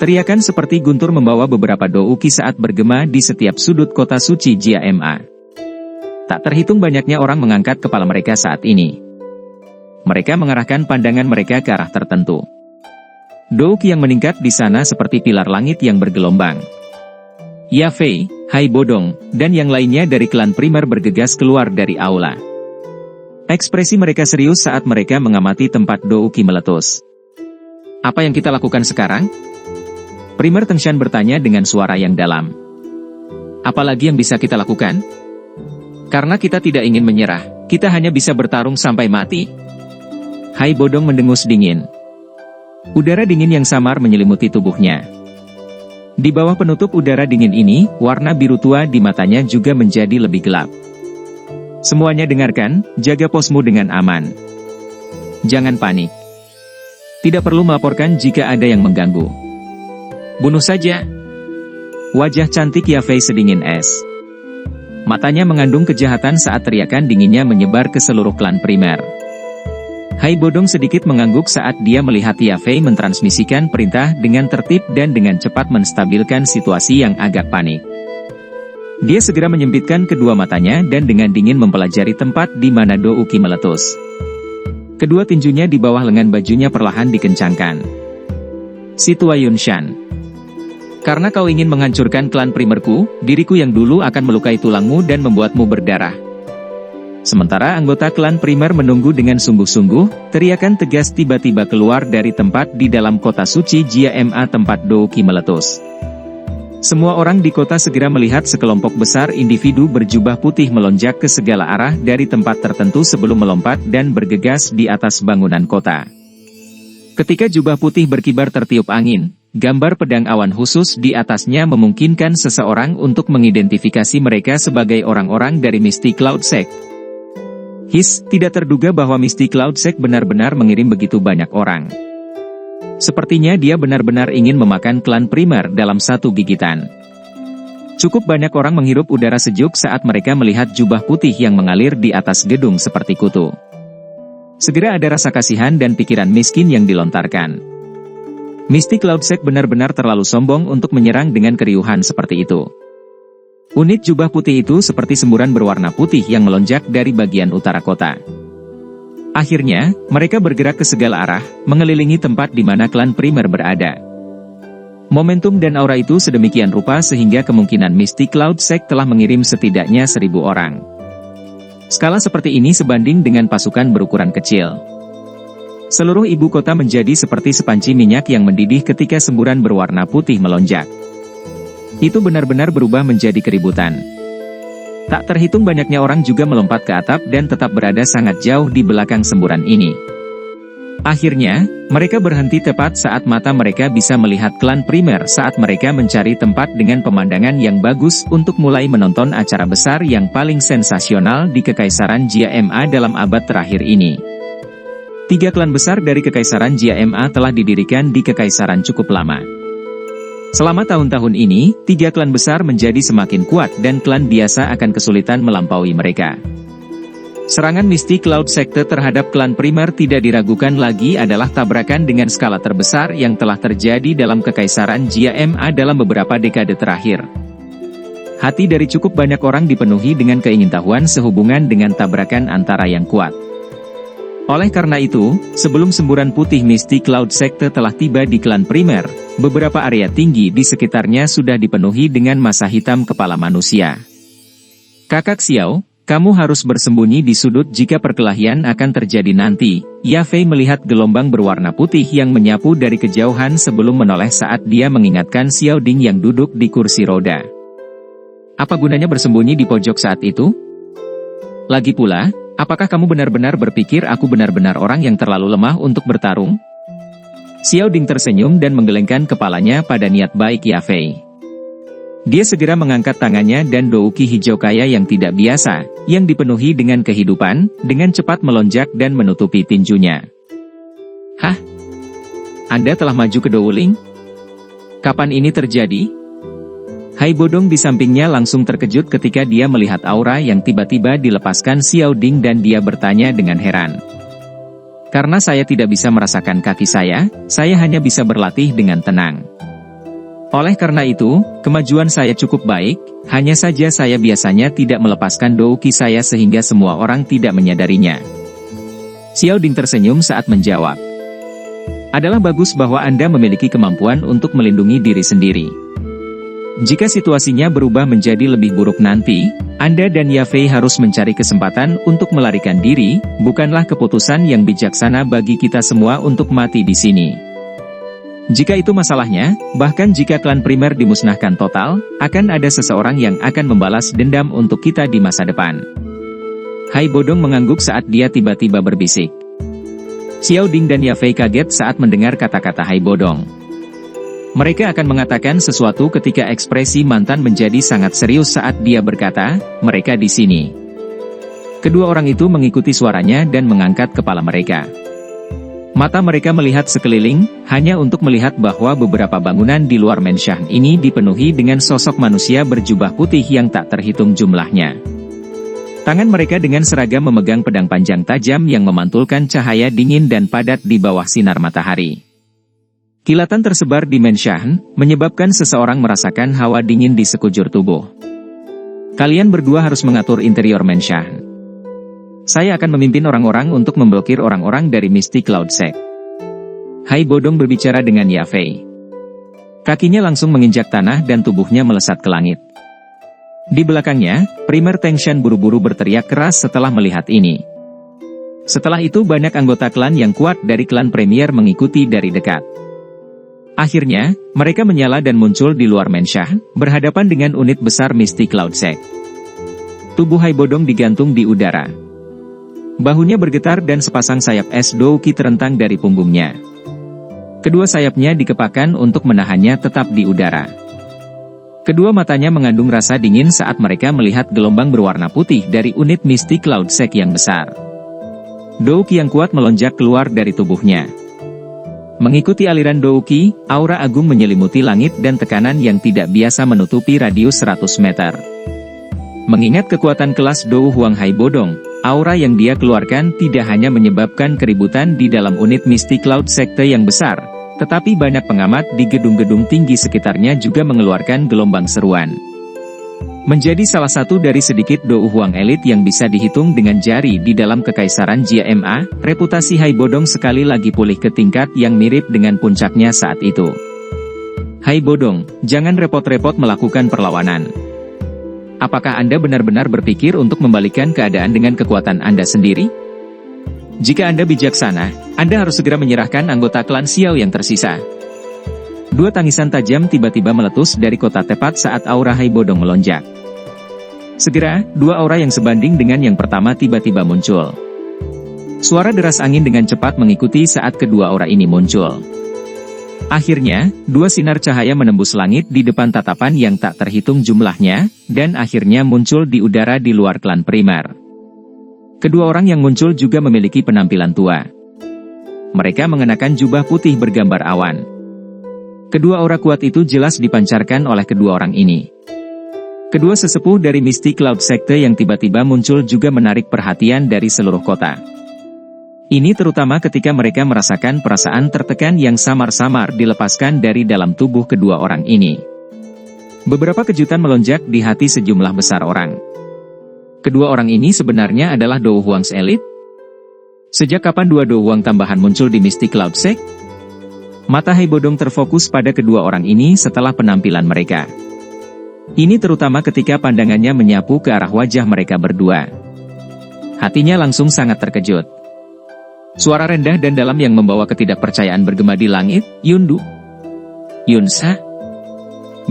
Teriakan seperti guntur membawa beberapa douki saat bergema di setiap sudut kota suci Jia Ma. Tak terhitung banyaknya orang mengangkat kepala mereka saat ini. Mereka mengarahkan pandangan mereka ke arah tertentu. Douki yang meningkat di sana seperti pilar langit yang bergelombang. Ya Fei, Hai Bodong, dan yang lainnya dari klan primer bergegas keluar dari aula. Ekspresi mereka serius saat mereka mengamati tempat douki meletus. Apa yang kita lakukan sekarang? Primer Tengshan bertanya dengan suara yang dalam. Apalagi yang bisa kita lakukan? Karena kita tidak ingin menyerah, kita hanya bisa bertarung sampai mati. Hai Bodong mendengus dingin. Udara dingin yang samar menyelimuti tubuhnya. Di bawah penutup udara dingin ini, warna biru tua di matanya juga menjadi lebih gelap. Semuanya dengarkan, jaga posmu dengan aman. Jangan panik. Tidak perlu melaporkan jika ada yang mengganggu. Bunuh saja. Wajah cantik Ya Fei sedingin es. Matanya mengandung kejahatan saat teriakan dinginnya menyebar ke seluruh klan primer. Hai Bodong sedikit mengangguk saat dia melihat Ya Fei mentransmisikan perintah dengan tertib dan dengan cepat menstabilkan situasi yang agak panik. Dia segera menyempitkan kedua matanya dan dengan dingin mempelajari tempat di mana douki meletus. Kedua tinjunya di bawah lengan bajunya perlahan dikencangkan. Situa Yunshan. Karena kau ingin menghancurkan klan primerku, diriku yang dulu akan melukai tulangmu dan membuatmu berdarah. Sementara anggota klan primer menunggu dengan sungguh-sungguh, teriakan tegas tiba-tiba keluar dari tempat di dalam kota suci Jia Ma tempat douki meletus. Semua orang di kota segera melihat sekelompok besar individu berjubah putih melonjak ke segala arah dari tempat tertentu sebelum melompat dan bergegas di atas bangunan kota. Ketika jubah putih berkibar tertiup angin, gambar pedang awan khusus di atasnya memungkinkan seseorang untuk mengidentifikasi mereka sebagai orang-orang dari Misty Cloud Sect. Tidak terduga bahwa Misty Cloud Sect benar-benar mengirim begitu banyak orang. Sepertinya dia benar-benar ingin memakan klan primer dalam satu gigitan. Cukup banyak orang menghirup udara sejuk saat mereka melihat jubah putih yang mengalir di atas gedung seperti kutu. Segera ada rasa kasihan dan pikiran miskin yang dilontarkan. Misty Cloud Sect benar-benar terlalu sombong untuk menyerang dengan keriuhan seperti itu. Unit jubah putih itu seperti semburan berwarna putih yang melonjak dari bagian utara kota. Akhirnya, mereka bergerak ke segala arah, mengelilingi tempat di mana klan primer berada. Momentum dan aura itu sedemikian rupa sehingga kemungkinan Misty Cloud Sect telah mengirim setidaknya 1.000 orang. Skala seperti ini sebanding dengan pasukan berukuran kecil. Seluruh ibu kota menjadi seperti sepanci minyak yang mendidih ketika semburan berwarna putih melonjak. Itu benar-benar berubah menjadi keributan. Tak terhitung banyaknya orang juga melompat ke atap dan tetap berada sangat jauh di belakang semburan ini. Akhirnya, mereka berhenti tepat saat mata mereka bisa melihat klan primer saat mereka mencari tempat dengan pemandangan yang bagus untuk mulai menonton acara besar yang paling sensasional di Kekaisaran Jia Ma dalam abad terakhir ini. 3 klan besar dari Kekaisaran Jia Ma telah didirikan di Kekaisaran cukup lama. Selama tahun-tahun ini, 3 klan besar menjadi semakin kuat dan klan biasa akan kesulitan melampaui mereka. Serangan Misty Cloud Sector terhadap klan primer tidak diragukan lagi adalah tabrakan dengan skala terbesar yang telah terjadi dalam Kekaisaran Jia Ma dalam beberapa dekade terakhir. Hati dari cukup banyak orang dipenuhi dengan keingintahuan sehubungan dengan tabrakan antara yang kuat. Oleh karena itu, sebelum semburan putih Misty Cloud Sector telah tiba di klan primer, beberapa area tinggi di sekitarnya sudah dipenuhi dengan massa hitam kepala manusia. Kakak Xiao, kamu harus bersembunyi di sudut jika perkelahian akan terjadi nanti. Ya Fei melihat gelombang berwarna putih yang menyapu dari kejauhan sebelum menoleh saat dia mengingatkan Xiao Ding yang duduk di kursi roda. Apa gunanya bersembunyi di pojok saat itu? Lagi pula, apakah kamu benar-benar berpikir aku benar-benar orang yang terlalu lemah untuk bertarung? Xiao Ding tersenyum dan menggelengkan kepalanya pada niat baik Ya Fei. Dia segera mengangkat tangannya dan douki hijau kaya yang tidak biasa, yang dipenuhi dengan kehidupan, dengan cepat melonjak dan menutupi tinjunya. Hah? Anda telah maju ke Douling? Kapan ini terjadi? Hai Bodong di sampingnya langsung terkejut ketika dia melihat aura yang tiba-tiba dilepaskan Xiao Ding dan dia bertanya dengan heran. Karena saya tidak bisa merasakan kaki saya hanya bisa berlatih dengan tenang. Oleh karena itu, kemajuan saya cukup baik, hanya saja saya biasanya tidak melepaskan douki saya sehingga semua orang tidak menyadarinya. Xiao Ding tersenyum saat menjawab. Adalah bagus bahwa Anda memiliki kemampuan untuk melindungi diri sendiri. Jika situasinya berubah menjadi lebih buruk nanti, Anda dan Yafei harus mencari kesempatan untuk melarikan diri, bukanlah keputusan yang bijaksana bagi kita semua untuk mati di sini. Jika itu masalahnya, bahkan jika klan primer dimusnahkan total, akan ada seseorang yang akan membalas dendam untuk kita di masa depan. Hai Bodong mengangguk saat dia tiba-tiba berbisik. Xiao Ding dan Yafei kaget saat mendengar kata-kata Hai Bodong. Mereka akan mengatakan sesuatu ketika ekspresi mantan menjadi sangat serius saat dia berkata, mereka di sini. Kedua orang itu mengikuti suaranya dan mengangkat kepala mereka. Mata mereka melihat sekeliling, hanya untuk melihat bahwa beberapa bangunan di luar Menshan ini dipenuhi dengan sosok manusia berjubah putih yang tak terhitung jumlahnya. Tangan mereka dengan seragam memegang pedang panjang tajam yang memantulkan cahaya dingin dan padat di bawah sinar matahari. Kilatan tersebar di Menshan, menyebabkan seseorang merasakan hawa dingin di sekujur tubuh. Kalian berdua harus mengatur interior Menshan. Saya akan memimpin orang-orang untuk memblokir orang-orang dari Misty Cloud Sect. Hai Bodong berbicara dengan Yafei. Kakinya langsung menginjak tanah dan tubuhnya melesat ke langit. Di belakangnya, Primer Tengshan buru-buru berteriak keras setelah melihat ini. Setelah itu banyak anggota klan yang kuat dari klan Premier mengikuti dari dekat. Akhirnya, mereka menyala dan muncul di luar Menshan, berhadapan dengan unit besar Misty Cloud Sect. Tubuh Hai Bodong digantung di udara. Bahunya bergetar dan sepasang sayap es douki terentang dari punggungnya. Kedua sayapnya dikepakkan untuk menahannya tetap di udara. Kedua matanya mengandung rasa dingin saat mereka melihat gelombang berwarna putih dari unit Misty Cloud Sect yang besar. Douki yang kuat melonjak keluar dari tubuhnya. Mengikuti aliran douki, aura agung menyelimuti langit dan tekanan yang tidak biasa menutupi radius 100 meter. Mengingat kekuatan kelas Dou Huang Hai Bodong, aura yang dia keluarkan tidak hanya menyebabkan keributan di dalam unit Misty Cloud Sekte yang besar, tetapi banyak pengamat di gedung-gedung tinggi sekitarnya juga mengeluarkan gelombang seruan. Menjadi salah satu dari sedikit Dou Huang elit yang bisa dihitung dengan jari di dalam kekaisaran JMA, reputasi Hai Bodong sekali lagi pulih ke tingkat yang mirip dengan puncaknya saat itu. Hai Bodong, jangan repot-repot melakukan perlawanan. Apakah Anda benar-benar berpikir untuk membalikan keadaan dengan kekuatan Anda sendiri? Jika Anda bijaksana, Anda harus segera menyerahkan anggota klan Xiao yang tersisa. Dua tangisan tajam tiba-tiba meletus dari kota tepat saat aura Hai Bodong melonjak. Segera, dua aura yang sebanding dengan yang pertama tiba-tiba muncul. Suara deras angin dengan cepat mengikuti saat kedua aura ini muncul. Akhirnya, dua sinar cahaya menembus langit di depan tatapan yang tak terhitung jumlahnya, dan akhirnya muncul di udara di luar klan primer. Kedua orang yang muncul juga memiliki penampilan tua. Mereka mengenakan jubah putih bergambar awan. Kedua aura kuat itu jelas dipancarkan oleh kedua orang ini. Kedua sesepuh dari Misty Cloud Sekte yang tiba-tiba muncul juga menarik perhatian dari seluruh kota. Ini terutama ketika mereka merasakan perasaan tertekan yang samar-samar dilepaskan dari dalam tubuh kedua orang ini. Beberapa kejutan melonjak di hati sejumlah besar orang. Kedua orang ini sebenarnya adalah Dou Huang's Elite? Sejak kapan dua Dou Huang tambahan muncul di Misty Cloud Sect? Mata Hai Bodong terfokus pada kedua orang ini setelah penampilan mereka. Ini terutama ketika pandangannya menyapu ke arah wajah mereka berdua. Hatinya langsung sangat terkejut. Suara rendah dan dalam yang membawa ketidakpercayaan bergema di langit, Yundu. Yunsa?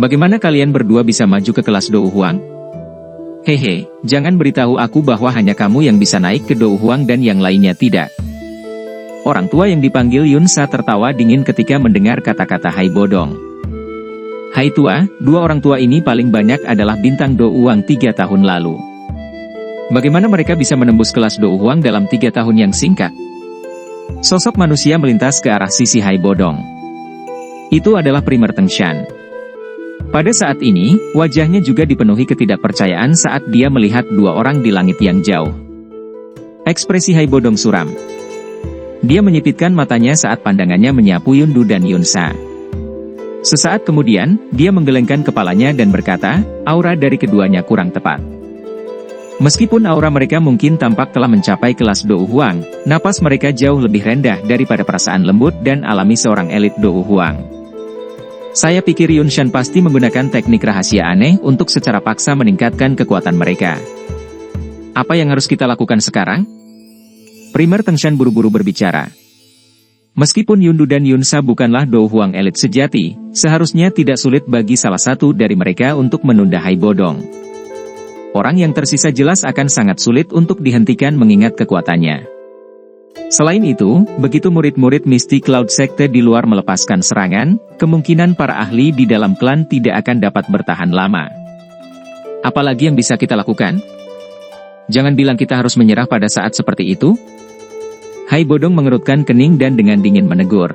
Bagaimana kalian berdua bisa maju ke kelas Dou Huang? Hehe, jangan beritahu aku bahwa hanya kamu yang bisa naik ke Dou Huang dan yang lainnya tidak. Orang tua yang dipanggil Yunsa tertawa dingin ketika mendengar kata-kata Hai Bodong. Hai tua, dua orang tua ini paling banyak adalah bintang Dou Huang 3 tahun lalu. Bagaimana mereka bisa menembus kelas Dou Huang dalam 3 tahun yang singkat? Sosok manusia melintas ke arah sisi Hai Bodong. Itu adalah Primer Tengshan. Pada saat ini, wajahnya juga dipenuhi ketidakpercayaan saat dia melihat dua orang di langit yang jauh. Ekspresi Hai Bodong suram. Dia menyipitkan matanya saat pandangannya menyapu Yundu dan Yunsa. Sesaat kemudian, dia menggelengkan kepalanya dan berkata, aura dari keduanya kurang tepat. Meskipun aura mereka mungkin tampak telah mencapai kelas Dou Huang, napas mereka jauh lebih rendah daripada perasaan lembut dan alami seorang elit Dou Huang. Saya pikir Yun Shan pasti menggunakan teknik rahasia aneh untuk secara paksa meningkatkan kekuatan mereka. Apa yang harus kita lakukan sekarang? Primer Tengshan buru-buru berbicara. Meskipun Yundu dan Yunsa bukanlah Dou Huang elit sejati, seharusnya tidak sulit bagi salah satu dari mereka untuk menunda Hai Bodong. Orang yang tersisa jelas akan sangat sulit untuk dihentikan mengingat kekuatannya. Selain itu, begitu murid-murid Misty Cloud Sekte di luar melepaskan serangan, kemungkinan para ahli di dalam klan tidak akan dapat bertahan lama. Apalagi yang bisa kita lakukan? Jangan bilang kita harus menyerah pada saat seperti itu. Hai Bodong mengerutkan kening dan dengan dingin menegur.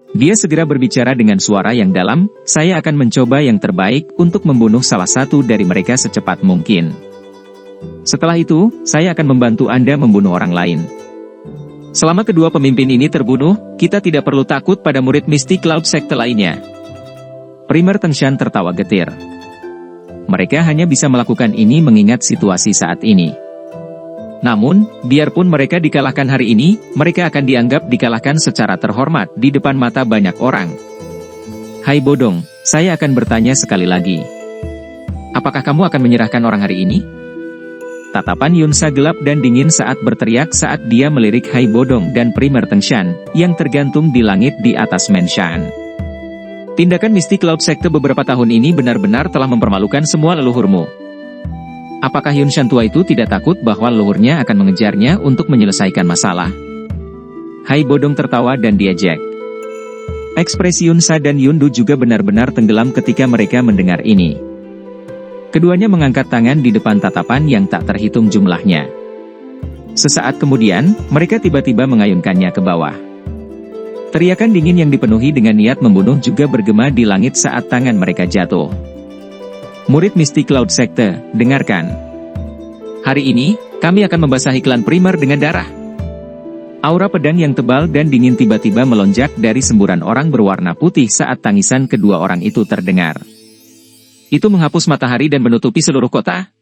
Dia segera berbicara dengan suara yang dalam, saya akan mencoba yang terbaik untuk membunuh salah satu dari mereka secepat mungkin. Setelah itu, saya akan membantu Anda membunuh orang lain. Selama kedua pemimpin ini terbunuh, kita tidak perlu takut pada murid Misty Cloud Sekte lainnya. Primer Tengshan tertawa getir. Mereka hanya bisa melakukan ini mengingat situasi saat ini. Namun, biarpun mereka dikalahkan hari ini, mereka akan dianggap dikalahkan secara terhormat di depan mata banyak orang. Hai Bodong, saya akan bertanya sekali lagi. Apakah kamu akan menyerahkan orang hari ini? Tatapan Yunsa gelap dan dingin saat berteriak saat dia melirik Hai Bodong dan Primer Tengshan, yang tergantung di langit di atas Menshan. Tindakan Misty Cloud Sekte beberapa tahun ini benar-benar telah mempermalukan semua leluhurmu. Apakah Yun Shan tua itu tidak takut bahwa leluhurnya akan mengejarnya untuk menyelesaikan masalah? Hai Bodong tertawa dan diajak. Ekspresi Yunsa dan Yundu juga benar-benar tenggelam ketika mereka mendengar ini. Keduanya mengangkat tangan di depan tatapan yang tak terhitung jumlahnya. Sesaat kemudian, mereka tiba-tiba mengayunkannya ke bawah. Teriakan dingin yang dipenuhi dengan niat membunuh juga bergema di langit saat tangan mereka jatuh. Murid Misty Cloud Sekte, dengarkan. Hari ini, kami akan membasahi klan Primer dengan darah. Aura pedang yang tebal dan dingin tiba-tiba melonjak dari semburan orang berwarna putih saat tangisan kedua orang itu terdengar. Itu menghapus matahari dan menutupi seluruh kota.